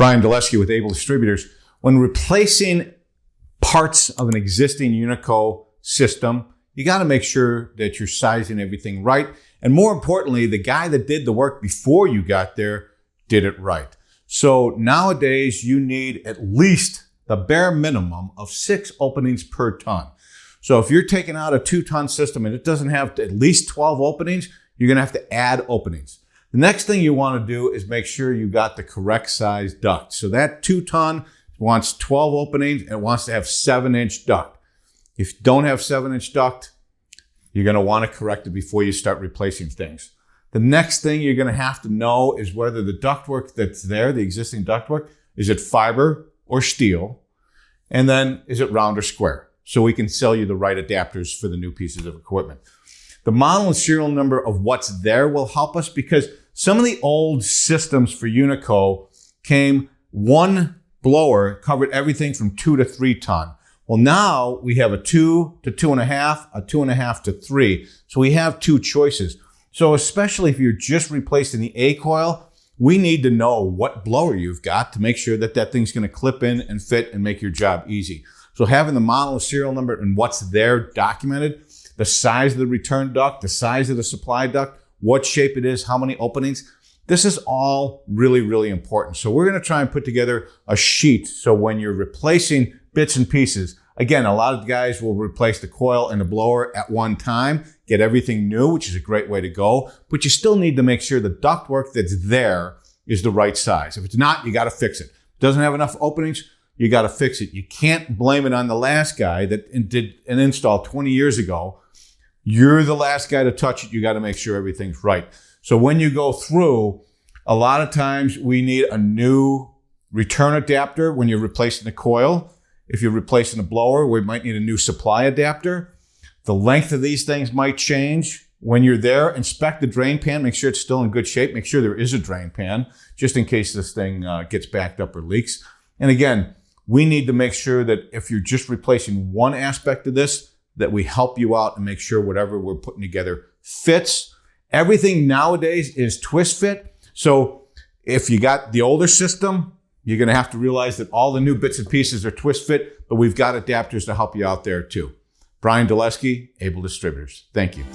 Brian Dulesky with Able Distributors. When replacing parts of an existing Unico system, you got to make sure that you're sizing everything right. And more importantly, the guy that did the work before you got there did it right. So nowadays, you need at least the bare minimum of 6 openings per ton. So if you're taking out a 2-ton system and it doesn't have at least 12 openings, you're going to have to add openings. The next thing you want to do is make sure you got the correct size duct. So that 2-ton wants 12 openings and it wants to have 7-inch duct. If you don't have 7-inch duct, you're going to want to correct it before you start replacing things. The next thing you're going to have to know is whether the ductwork that's there, the existing ductwork, is it fiber or steel? And then is it round or square? So we can sell you the right adapters for the new pieces of equipment. The model and serial number of what's there will help us because some of the old systems for Unico came one blower, covered everything from 2 to 3 ton. Well, now we have a 2 to 2.5, a 2.5 to 3. So we have 2 choices. So especially if you're just replacing the A coil, we need to know what blower you've got to make sure that that thing's going to clip in and fit and make your job easy. So having the model, serial number, and what's there documented, the size of the return duct, the size of the supply duct, what shape it is, how many openings, this is all really, really important. So we're going to try and put together a sheet. So when you're replacing bits and pieces, again, a lot of guys will replace the coil and the blower at one time, get everything new, which is a great way to go. But you still need to make sure the ductwork that's there is the right size. If it's not, you got to fix it. If it doesn't have enough openings, you got to fix it. You can't blame it on the last guy that did an install 20 years ago. You're the last guy to touch it. You got to make sure everything's right. So when you go through, a lot of times we need a new return adapter when you're replacing the coil. If you're replacing a blower, we might need a new supply adapter. The length of these things might change. When you're there, inspect the drain pan. Make sure it's still in good shape. Make sure there is a drain pan, just in case this thing gets backed up or leaks. And again, we need to make sure that if you're just replacing one aspect of this, that we help you out and make sure whatever we're putting together fits. Everything nowadays is twist fit. So if you got the older system, you're going to have to realize that all the new bits and pieces are twist fit, but we've got adapters to help you out there too. Brian Dulesky, Able Distributors. Thank you.